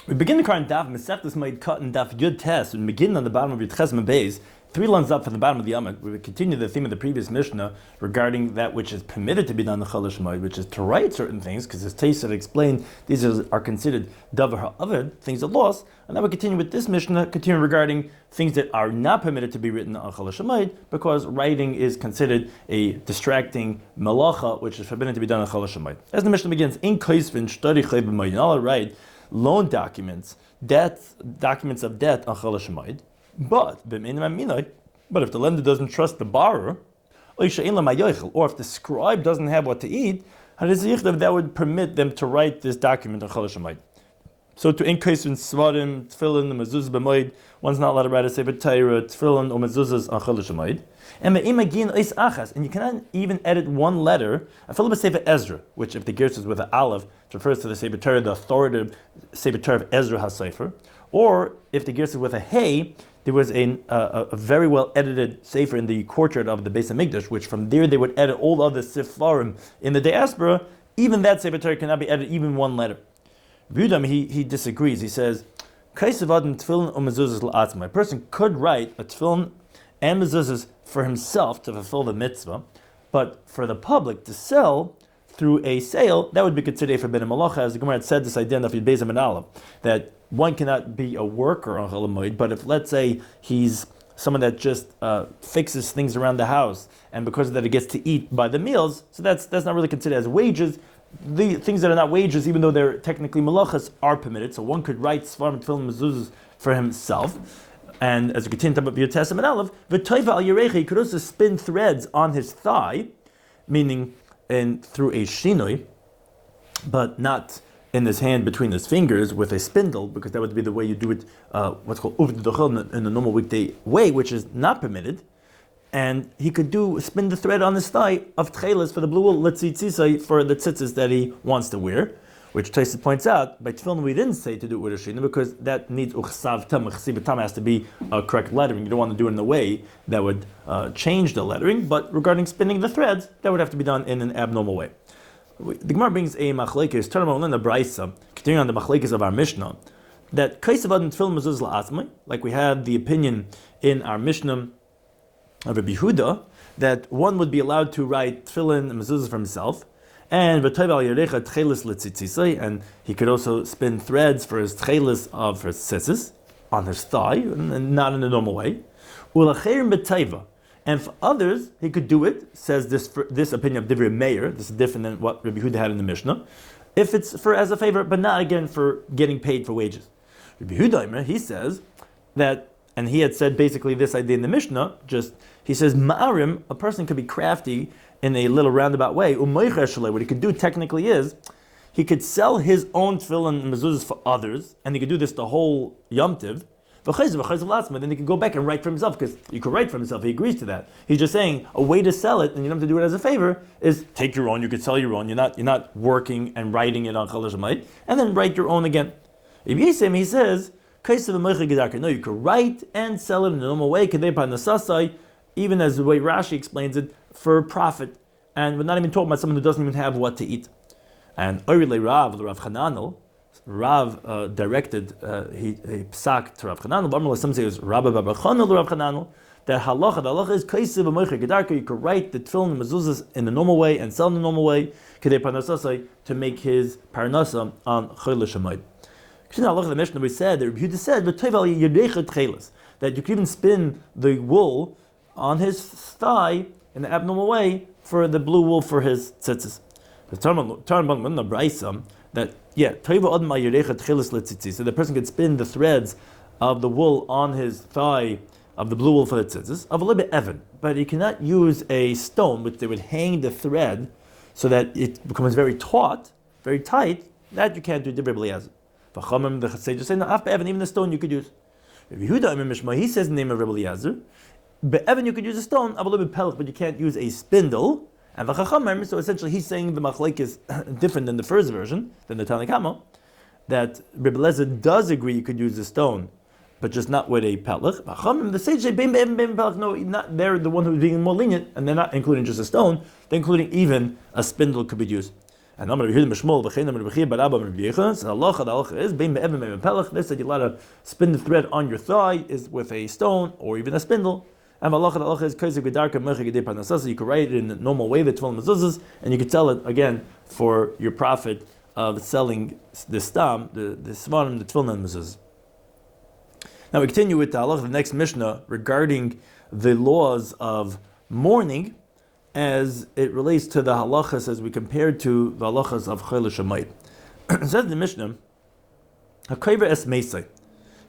We begin the current Daf, Mesech Moed Katan Daf Yud Tes, and begin on the bottom of Yud Ches Beis, 3 lines up from the bottom of the Yomit. We continue the theme of the previous Mishnah regarding that which is permitted to be done in the Cholish Moed, which is to write certain things, because as Taisa explained, these are considered Davar HaAved, things of loss. And now we continue with this Mishnah, continue regarding things that are not permitted to be written on Cholish Moed, because writing is considered a distracting malacha, which is forbidden to be done on Cholish Moed. As the Mishnah begins, in Kaisvin Shtari Chayv B'Moed, all right, loan documents, documents of debt on Cholish Moed. But if the lender doesn't trust the borrower, or if the scribe doesn't have what to eat, that would permit them to write this document on Cholish Moed. So to increase in svarim, tefillin, mezuzah b'moed, one's not allowed to write a sefer Torah, tefillin, or mezuzahs on Cholish Moed. And you cannot even edit one letter, a fellow sefer Ezra, which if the gersh is with an aleph, it refers to the sefer Torah, the authoritative sefer Torah of Ezra HaSefer, or if the gersh is with a hey, there was a very well edited sefer in the courtyard of the Beis HaMikdash, which from there they would edit all other sefarim in the diaspora. Even that sefer Torah cannot be edited, even one letter. Budam, he disagrees. He says, a person could write a tefillin and mezuzahs for himself to fulfill the mitzvah, but for the public to sell through a sale, that would be considered a forbidden malacha. As the Gemara had said this idea of Yud Beis Aleph, that one cannot be a worker on Chol Moed, but if let's say he's someone that just fixes things around the house, and because of that he gets to eat by the meals, so that's not really considered as wages. The things that are not wages, even though they're technically malachas, are permitted. So one could write svarim, tefillin, mezuzahs for himself. And as we continue to talk about Yud Tes and Aleph, v'toiva al yerecha, he could also spin threads on his thigh, meaning through a shinoi, but not in his hand between his fingers with a spindle, because that would be the way you do it, what's called uvd dochel in the normal weekday way, which is not permitted. And he could spin the thread on his thigh of tchelis for the blue wool, letzitzisai, for the tzitzis that he wants to wear, which Tosfos points out, by tefillin we didn't say to do it with a shina, because that needs uchsav tam, uchsiv tam has to be a correct lettering. You don't want to do it in a way that would change the lettering, but regarding spinning the threads, that would have to be done in an abnormal way. The Gemara brings a machlekes, Tarmon in the Braisa, continuing on the machlekes of our Mishnah, that kaisav adam tefillin mezuzah la'atzmai, like we had the opinion in our Mishnah of Rabbi Yehuda, that one would be allowed to write tefillin and mezuzahs for himself, and he could also spin threads for his tchelis of his tzitzis on his thigh, and not in the normal way. And for others, he could do it, says this opinion of Divrei Meir, this is different than what Rabbi Yehuda had in the Mishnah, if it's for as a favor, but not again for getting paid for wages. Rabbi Yehuda, he says that, and he had said basically this idea in the Mishnah, he says, Ma'arim, a person could be crafty in a little roundabout way. What he could do technically is, he could sell his own tefillin and mezuzahs for others, and he could do this the whole Yom Tiv. Then he could go back and write for himself, because you could write for himself, he agrees to that. He's just saying, a way to sell it, and you don't have to do it as a favor, is take your own, you could sell your own, you're not working and writing it on Cholish Moed, and then write your own again. If he says, no, you could write and sell it in a normal way, even as the way Rashi explains it, for profit. And we're not even talking about someone who doesn't even have what to eat. And Orile Rav Chananel, Rav directed, he psak to Rav Chananel, some say it was Rabbi Chananel Rav Chananel, that the halacha is kaisiv amoicha gedarka, you could write the tefillin and mezuzahs in the normal way and sell in the normal way, kedei parnasasai, to make his parnasa on Cholish Moed. The Mishnah we said, that Rabbi Yehuda said, that you could even spin the wool on his thigh in an abnormal way for the blue wool for his tzitzis. The Tarmon the Braisa, that so the person could spin the threads of the wool on his thigh of the blue wool for the tzitzis of a little bit evan, but you cannot use a stone which they would hang the thread so that it becomes very taut, very tight. That you can't do. The sages say, no, even the stone you could use. Rabbi Yehuda, he says the name of Rabbi Eliezer, Be'evan you could use a stone, but you can't use a spindle. And v'chachamim, so essentially he's saying the machlek is different than the first version, than the Tanna Kama, that Rabbi Eliezer does agree you could use a stone, but just not with a pelech. V'chachamim, the sages say, no, they're the one who's being more lenient, and they're not including just a stone, they're including even a spindle could be used. And I'm going to be Mishmol, B'chein, I'm going to be Barabba, and B'yecha. So the halacha is, Bein Be'evim, Be'evim Pelech. They said you're allowed to spin the thread on your thigh is with a stone or even a spindle. And the halacha is, Kaisek V'darka, Mechik Gedei Parnasasa. You can write it in the normal way, the Tefillin Mezuzahs, and you can sell it, again, for your profit of selling the stam, the Svarim, the Tefillin Mezuzahs. Now we continue with the halacha, the next Mishnah, regarding the laws of mourning, as it relates to the halachas as we compare to the halachas of Chayla Shemayit. Says the Mishnah, HaKayver es Meisai.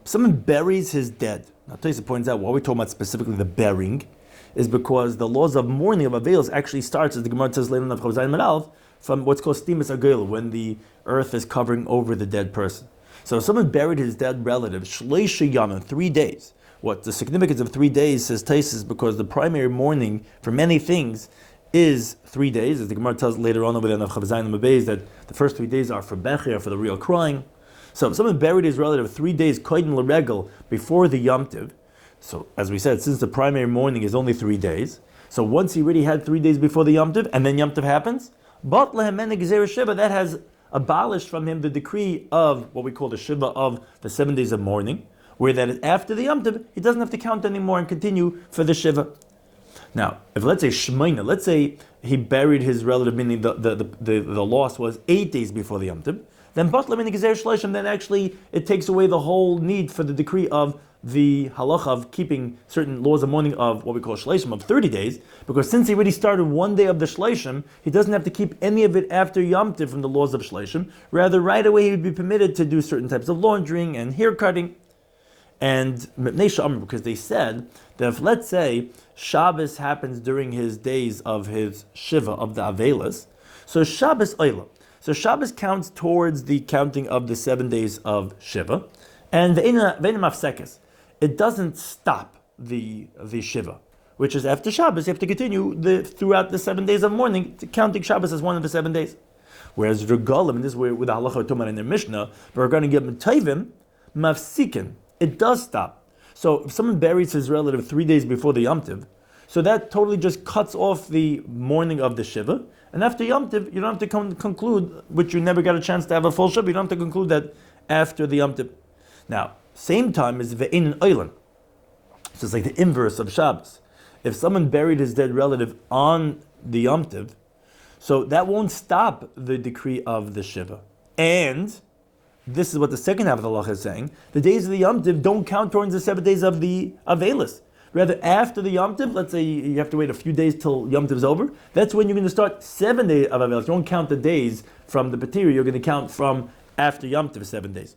If someone buries his dead, now Taisa points out why we're talking about specifically the burying, is because the laws of mourning of Aveils actually starts, as the Gemara says later on of Chavzayin Meralv, from what's called Stimus Agil, when the earth is covering over the dead person. So if someone buried his dead relative, Shleisha Yamim, 3 days. What the significance of 3 days, says Tais, is because the primary mourning for many things is 3 days, as the Gemara tells later on over there in Chavzayin Mabez, that the first 3 days are for Bechir, for the real crying. So if someone buried his relative 3 days Kodim L'Regel before the Yom Tiv, so as we said, since the primary mourning is only 3 days, so once he already had 3 days before the Yom Tiv, and then Yom Tiv happens, but Lehemen Gezerah Shiva, that has abolished from him the decree of what we call the Shiva of the 7 days of mourning, where that is after the Yom Tov, he doesn't have to count anymore and continue for the Shiva. Now, if let's say Shmeina, let's say he buried his relative, meaning the loss was 8 days before the Yom Tov, then Batla meaning Gezer Shleishim, then actually it takes away the whole need for the decree of the halacha of keeping certain laws of mourning of what we call Shleishim of 30 days, because since he already started 1 day of the Shleishim, he doesn't have to keep any of it after Yom Tov from the laws of Shleishim. Rather, right away he would be permitted to do certain types of laundering and hair cutting. And because they said that if, let's say, Shabbos happens during his days of his Shiva, of the Avelis, so Shabbos Oila. So Shabbos counts towards the counting of the 7 days of Shiva, and Ve'ena Mafsekes. It doesn't stop the Shiva, which is after Shabbos. You have to continue throughout the 7 days of mourning, counting Shabbos as one of the 7 days. Whereas Regalim, and this is where the halacha we're talking about in their Mishnah, but we're going to get Metayvim, Mafsikin. It does stop. So if someone buries his relative 3 days before the Yom Tiv, so that totally just cuts off the mourning of the Shiva. And after Yom Tiv, you don't have to conclude, which you never got a chance to have a full Shiva, you don't have to conclude that after the Yom Tiv. Now, same time is Ve'in Oilan. So it's like the inverse of Shabbos. If someone buried his dead relative on the Yom Tiv, so that won't stop the decree of the Shiva. And this is what the second half of the halacha is saying. The days of the Yom Tiv don't count towards the 7 days of the Avelis. Rather, after the Yom Tiv, let's say you have to wait a few days till Yom Tiv is over, that's when you're going to start 7 days of Avelis. You don't count the days from the Patiri, you're going to count from after Yom Tiv 7 days.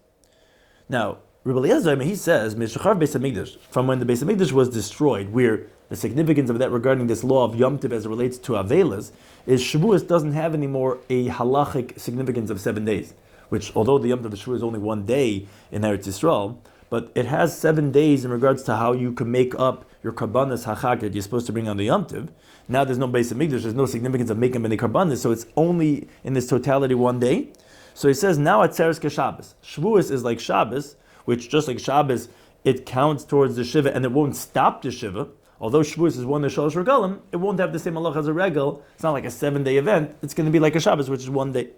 Now, Rabbi Eliezer, he says, from when the Beis HaMikdash was destroyed, where the significance of that regarding this law of Yom Tiv as it relates to Avelis, is Shavuos doesn't have anymore a halachic significance of 7 days. Which, although the Yom Tov Shavuos is only 1 day in Eretz Yisrael, but it has 7 days in regards to how you can make up your karbanas hachag that you're supposed to bring on the Yom Tov. Now there's no Beis HaMikdash, there's no significance of making many karbanas, so it's only in this totality 1 day. So he says now Atzeres Shabbos. Shavuos is like Shabbos, which just like Shabbos, it counts towards the Shiva and it won't stop the Shiva. Although Shavuos is one of the Shalosh Regalim, it won't have the same halach as a regal. It's not like a 7-day event. It's going to be like a Shabbos, which is 1 day.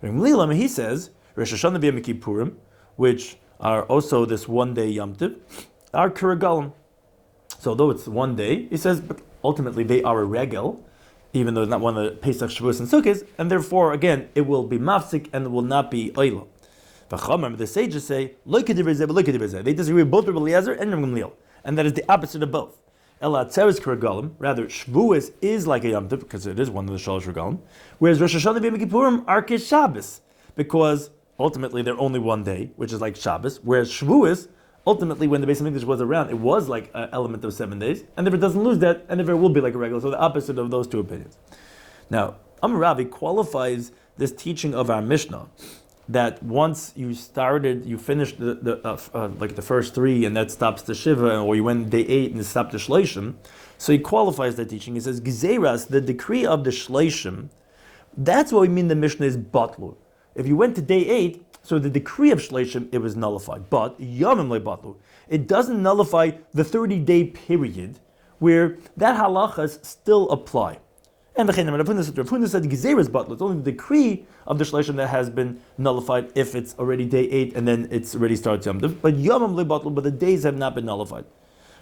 He says, Rosh Hashanah v'Yom Kippurim, which are also this 1 day Yom Tiv, are Kirigalim. So although it's 1 day, he says, but ultimately they are a regel, even though it's not one of the Pesach, Shavuos, and Sukkot, and therefore, again, it will be mafsik and it will not be oila. The sages say, they disagree with both Rabbi Eliezer and Rabbi Gamliel, and that is the opposite of both. Rather, Shavuos is like a Yom Tov, because it is one of the Shalosh Regalim, whereas Rosh Hashanah v'Yom Kippurim are Shabbos, because ultimately they're only 1 day, which is like Shabbos, whereas Shavuos, ultimately when the Beis HaMikdash was around, it was like an element of 7 days, and if it doesn't lose that, and if it will be like a regular, so the opposite of those two opinions. Now, Amar Ravi qualifies this teaching of our Mishnah, that once you finished the first 3 and that stops the Shiva, or you went day 8 and it stopped the Shleishim, so he qualifies that teaching. He says, Gezeras, the decree of the Shleishim, that's what we mean the Mishnah is Batlu. If you went to day 8, so the decree of Shleishim, it was nullified. But, Yomim le Batlu, it doesn't nullify the 30-day period where that halachas still apply. And Rav Huna said Gezeres Batla. It's only the decree of the Shleishim that has been nullified if it's already day 8 and then it's already starts Yom Tov. But Yomam Le Batla, but the days have not been nullified.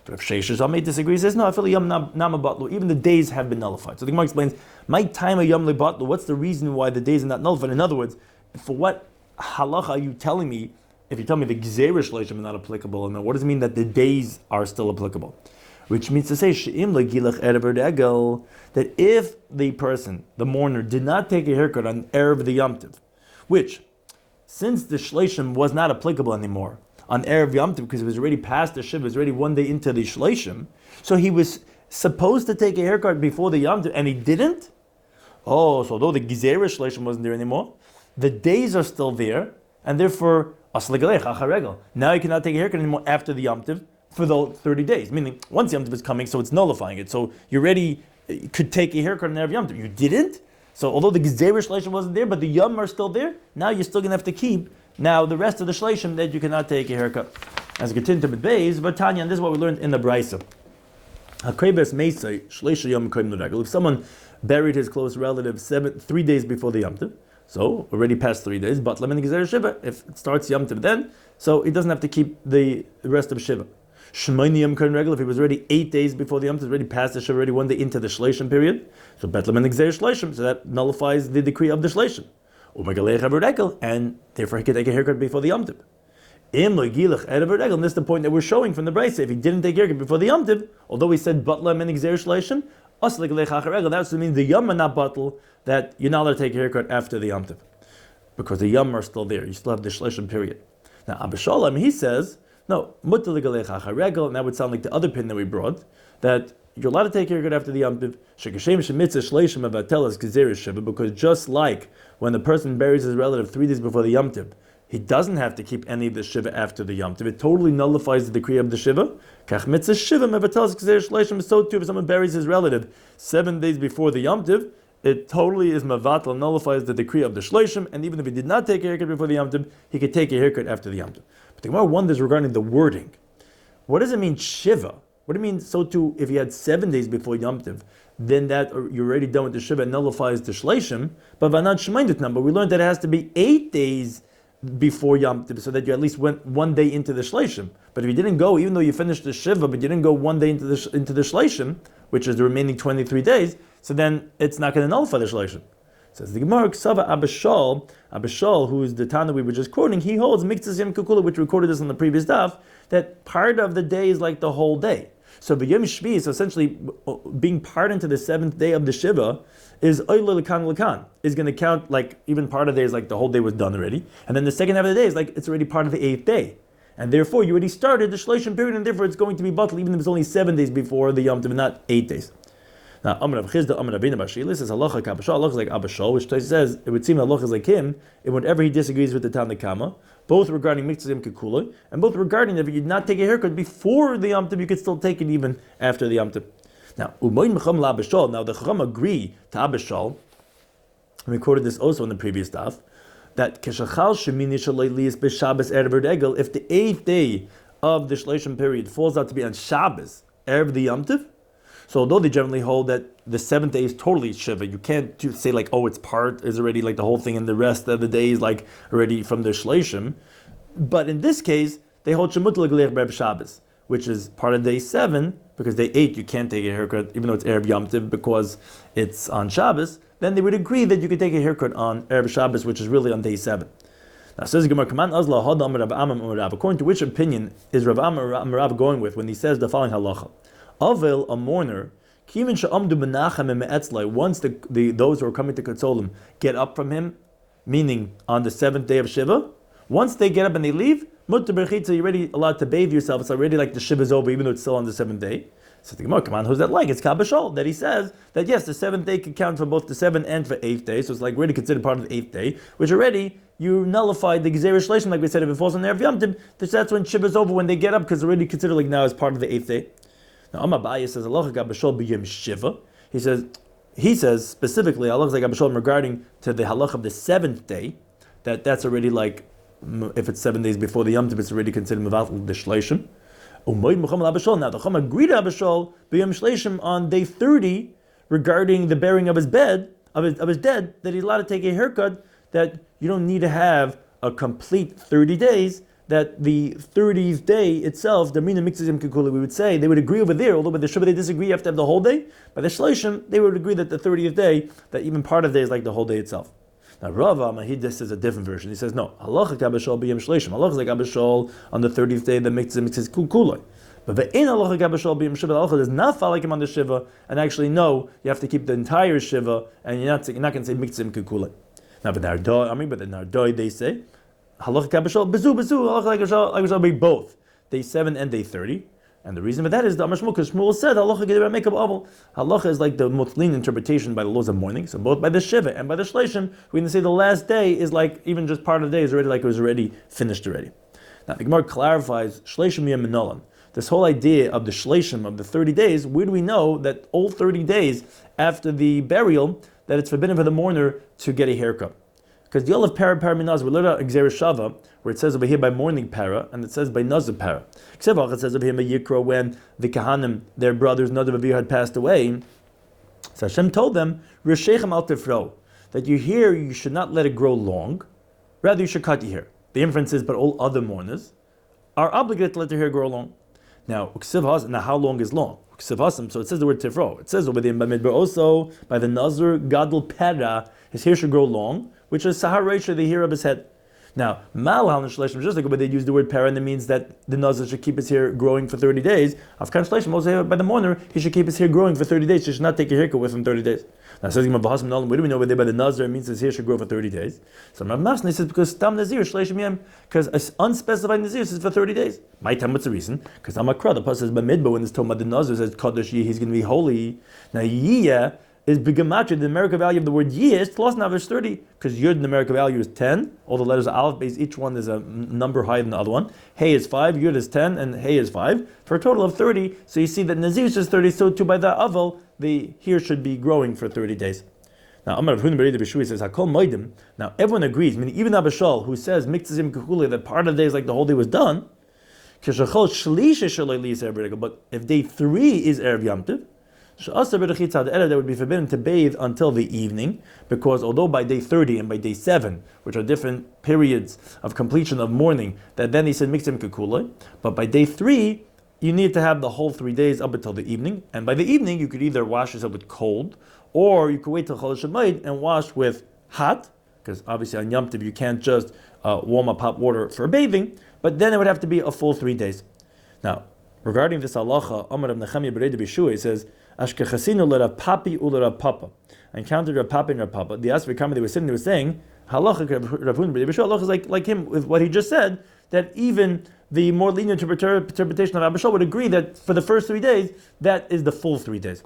Rav Sheshes Amei disagrees, says no, I feel Yom Nama Batlu, even the days have been nullified. So the Gemara explains, my time of Yom Le Batlu, what's the reason why the days are not nullified? In other words, for what halacha are you telling me, if you tell me the Gezerah Shleishim are not applicable, and what does it mean that the days are still applicable? Which means to say, that if the person, the mourner, did not take a haircut on Erev the Yom Tov, which, since the Shleishim was not applicable anymore, on Erev Yom Tov, because it was already past the Shiva, it was already one day into the Shleishim, so he was supposed to take a haircut before the Yom Tov, and he didn't? Oh, so although the Gezerah Shleishim wasn't there anymore, the days are still there, and therefore, now you cannot take a haircut anymore after the Yom Tov for the 30 days. Meaning, once Yom Tov is coming, so it's nullifying it. So you already could take a haircut on Erev Yom Tov. You didn't? So although the Gezerah Shleishim wasn't there, but the Yom are still there, now you're still going to have to keep now the rest of the Shleishim that you cannot take a haircut. As a continue to Beis, but Tanya, and this is what we learned in the Brisa. If someone buried his close relative 3 days before the Yom Tov, so already past 3 days, but if it starts Yom Tov then, so he doesn't have to keep the rest of Shiva. If he was already 8 days before the Yom Tov, already past the Shiva, already one day into the Shleishim period, so so that nullifies the decree of the Shleishim. And therefore he can take a haircut before the Yom Tov. And this is the point that we're showing from the Brisa. If he didn't take a haircut before the Yom Tov, although we said Batla and Gzer Shleishim, that's what means the Yom are not Batl, that you're not allowed to take a haircut after the Yom Tov. Because the Yom are still there. You still have the Shleishim period. Now, Abba Sholem, he says, no, and that would sound like the other pin that we brought, that you're allowed to take a haircut after the Yom Tov, because just like when the person buries his relative 3 days before the Yom Tov, he doesn't have to keep any of the Shiva after the Yom Tov. It totally nullifies the decree of the Shiva. So too, if someone buries his relative 7 days before the Yom Tov, it totally is mavatal, nullifies the decree of the Shleishim, and even if he did not take a haircut before the Yom Tov, he could take a haircut after the Yom Tov. But the Gemara wonders regarding the wording. What does it mean, Shiva? What do you mean, so too, if you had 7 days before Yom Tov, then that you're already done with the Shiva and nullifies the Shleishim, but Vanad Shemaindit number, we learned that it has to be 8 days before Yom Tov, so that you at least went 1 day into the Shleishim. But if you didn't go, even though you finished the Shiva, but you didn't go 1 day into the Shleishim, which is the remaining 23 days, so then it's not going to nullify the Shleishim. Says the Gemara, Ksava Abishal, who is the Tana we were just quoting, he holds Miktzas Yom Kukula, which recorded this on the previous daf, that part of the day is like the whole day. So the Yom Shvi is essentially being part into the 7th day of the Shiva, is Oile Lekan Lekan, is going to count like even part of the day is like the whole day was done already, and then the second half of the day is like it's already part of the 8th day. And therefore you already started the Shleishim period, and therefore it's going to be batal, even if it's only 7 days before the Yom Tov, not 8 days. Now, Amar Rav Chizda, Amar Rabbeinu Bar Shila says halacha kabashal. Halacha is like Abashal, which says it would seem halacha is like him, and whenever he disagrees with the Tana Kama, both regarding Miktzas Yom Kikula, and both regarding that if you did not take a haircut before the Yom Tov, you could still take it even after the Yom Tov. Now, Umoin Mecham La Abashal. Now the Chacham agree to Abashal. We quoted this also in the previous daf, that Keshachal Shemini Shalaylius B'Shabbos Erev Regel, if the 8th day of the Shleishim period falls out to be on Shabbos, Erev the Yom Tov. So although they generally hold that the 7th day is totally Shiva, you can't say like, oh, its part is already like the whole thing, and the rest of the day is like already from the Shleishim. But in this case, they hold Shemut L'Gelech B'Erev Shabbos, which is part of day 7, because day 8 you can't take a haircut, even though it's Erev Yom Tov, because it's on Shabbos. Then they would agree that you could take a haircut on Erev Shabbos, which is really on day 7. Now says Gemara, according to which opinion is Rav Amar going with when he says the following halacha? Avel, a mourner, once those who are coming to console him get up from him, meaning on the 7th day of Shiva, once they get up and they leave, you're already allowed to bathe yourself. It's already like the Shiva is over, even though it's still on the 7th day. So the Gemara, come on, who's that like? It's Kabashal, that he says that yes, the 7th day can count for both the 7th and for 8th day, so it's like already considered part of the 8th day, which already you nullified the Gezerah Shleishim, like we said, if it falls on the Erev Yom Tov, that's when Shiva is over, when they get up, because already considered like now as part of the 8th day. Now, Amar Abaye says, Allah Kabashal b'yom Shiva. He says specifically, Allah like Kabashal regarding to the halach of the 7th day, that's already like, if it's 7 days before the Yom Tov, it's already considered Mevatel the Shleishim. Now the Chum agreed to Abashal b'yom Shleishim on day 30, regarding the burying of his dead, that he's allowed to take a haircut, that you don't need to have a complete 30 days, that the 30th day itself, the Mina Mixizim Kikuli, we would say, they would agree over there, although by the Shiva they disagree, you have to have the whole day. By the Shleishim, they would agree that the 30th day, that even part of the day is like the whole day itself. Now Rava, this is a different version. He says, no, halacha kabashol b'yem shleishim. Halacha is like kabashol on the 30th day, the mixes kulkuloi. But the in halacha kabashol b'yem shiva, halacha does not fall like him on the shiva, and actually no, you have to keep the entire shiva, and you're not going to say mixim kulkuloi. Now, but the Nardoi, they say, halacha kabashol bezu, halacha kabashol be both day 7 and day 30. And the reason for that is the Amar Shmuel, because Shmuel said halacha gedei makeup aval. Halacha is like the mutlin interpretation by the laws of mourning. So both by the shiva and by the shleishim, we can say the last day is like even just part of the day is already like it was already finished already. Now the Gemara clarifies shleishim yem minolan. This whole idea of the shleishim of the 30 days. Where do we know that all 30 days after the burial that it's forbidden for the mourner to get a haircut? Because the Olav para minaz, we learned out Xeris Shava, where it says over here by morning para, and it says by nazir para. Except it says over here by Yikra, when the Kahanim, their brothers Nadav Avir had passed away. So Hashem told them, Rishechem al tifro, that your hair you should not let it grow long, rather you should cut your hair. The inference is, but all other mourners are obligated to let their hair grow long. Now, how long is long? So it says the word tifro. It says over there in Bamidbar also, by the nazir gadol para, his hair should grow long, which is Sahar Reisha, the hair of his head. Now, Malhal and Shleishim, just like when they use the word para, and it means that the Nazir should keep his hair growing for 30 days. Afkan Shleishim, also by the mourner, he should keep his hair growing for 30 days. He should not take a haircut with him 30 days. Now, says where do we know over there by the Nazir, it means his hair should grow for 30 days? So Rav Masnei says because Tam Nazir, Shleishim Yem, because an unspecified Nazir is for 30 days. My time, what's the reason? Because Amakra, the Pasuk says Bamidba, when it's talking about the Nazir, says Kadosh, he's going to be holy. Now, Yiyah is begamatria. The numerical value of the word Yeh is plus navish 30, because Yud, the numerical value is 10. All the letters Aleph, base, each one is a number higher than the other one. Hey is 5, Yud is 10, and Hey is 5, for a total of 30. So you see that Nazir is just 30, so too by the Aval, the hair should be growing for 30 days. Now, Amar Rav Huna Berei B'Shui says, Hakol Moedim. Now, everyone agrees, meaning even Abishal, who says, Miktzazim Kehule, that part of the day is like the whole day was done, but if day 3 is Erev Yom Tov, that would be forbidden to bathe until the evening, because although by day 30 and by day 7, which are different periods of completion of mourning, that then he said mixim kekule, but by day 3, you need to have the whole 3 days up until the evening, and by the evening you could either wash yourself with cold, or you could wait till Chol Moed and wash with hot, because obviously on Yom Tov you can't just warm up hot water for bathing, but then it would have to be a full 3 days. Now, regarding this halacha, Amar Rav Nechemia Berei B'Shua, he says, Ashkechasinu l'Rav Papi u'l'Rav Papa. I encountered Rav Papi and Rav Papa. The Asri Kama, they were sitting, they were saying, halacha Rav Huna Berei B'Shua, halacha is like him with what he just said, that even the more lenient interpretation of Abishal would agree that for the first 3 days, that is the full 3 days.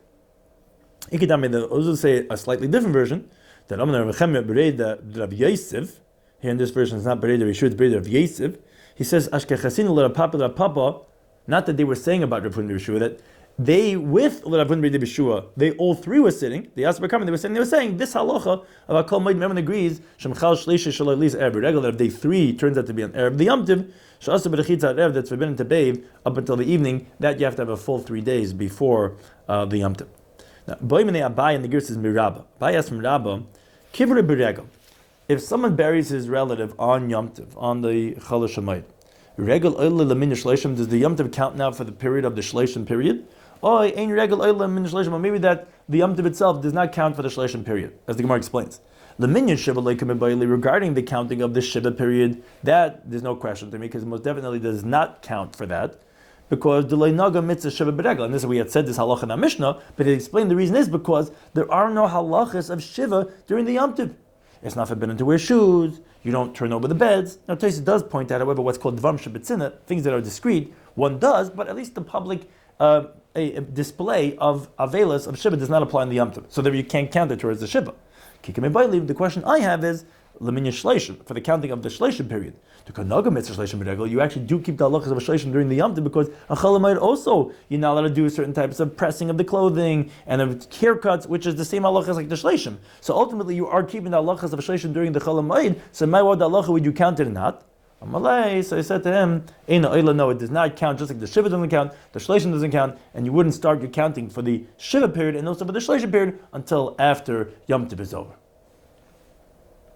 Ikidami, they also say a slightly different version, that Amar Rav Nechemia Berei Rav Yosef, here in this version it's not Berei Rav Yeshua, it's Berei Rav Yosef. He says, Ashkechasinu l'Rav Papi Rav Papa, not that they were saying about Rav Huna Berei B'Shua, that they, with Rav Huna Berei B'Shua, they all three were sitting. The Asper coming, they were saying this halacha of Hakol Moed. Everyone agrees. Shemchal Shleisha Shelo Elis Erev Regular. If day 3 turns out to be an Erev the Yom Tov, Sha'aser B'Rechitza Erev, that's forbidden to bathe up until the evening. That you have to have a full 3 days before the Yom Tov. Now, Boimene Abai and the Gir says Mirabba. Abai asks from Rabba, Kivre B'Regel. If someone buries his relative on Yom Tov, on the Chol Moed, Regel Oile Lemin Shleishim, does the Yom Tov count now for the period of the Shleishim period? Or maybe that the Yom Tov itself does not count for the Shleishim period, as the Gemara explains. The minyan Shiva regarding the counting of the Shiva period, that there's no question to me, because it most definitely does not count for that, because the Leinaga mitzvah Shiva beregel, and this we had said this halacha in our Mishnah, but it explained the reason is because there are no halachas of Shiva during the Yom Tov. It's not forbidden to wear shoes. You don't turn over the beds. Now, Tosfos does point out, however, what's called dvam shebetzina, things that are discreet. One does, but at least the public a display of avelas of shiva does not apply in the Yom Tov, so that you can't count it towards the shiva. The question I have is leminya shleishim, for the counting of the shleishim period. To kanaga mitzvah shleishim b'regel, you actually do keep the halachas of a shleishim during the Yom Tov, because a chol hamoed also you're not allowed to do certain types of pressing of the clothing and of haircuts, which is the same halachas like the shleishim. So ultimately, you are keeping the halachas of a shleishim during the chol hamoed. So my word halacha, would you count it or not? Amalei, so I said to him, Eina Oila, no, it does not count, just like the Shiva doesn't count, the Shleishim doesn't count, and you wouldn't start your counting for the Shiva period and also for the Shleishim period until after Yom Tov is over.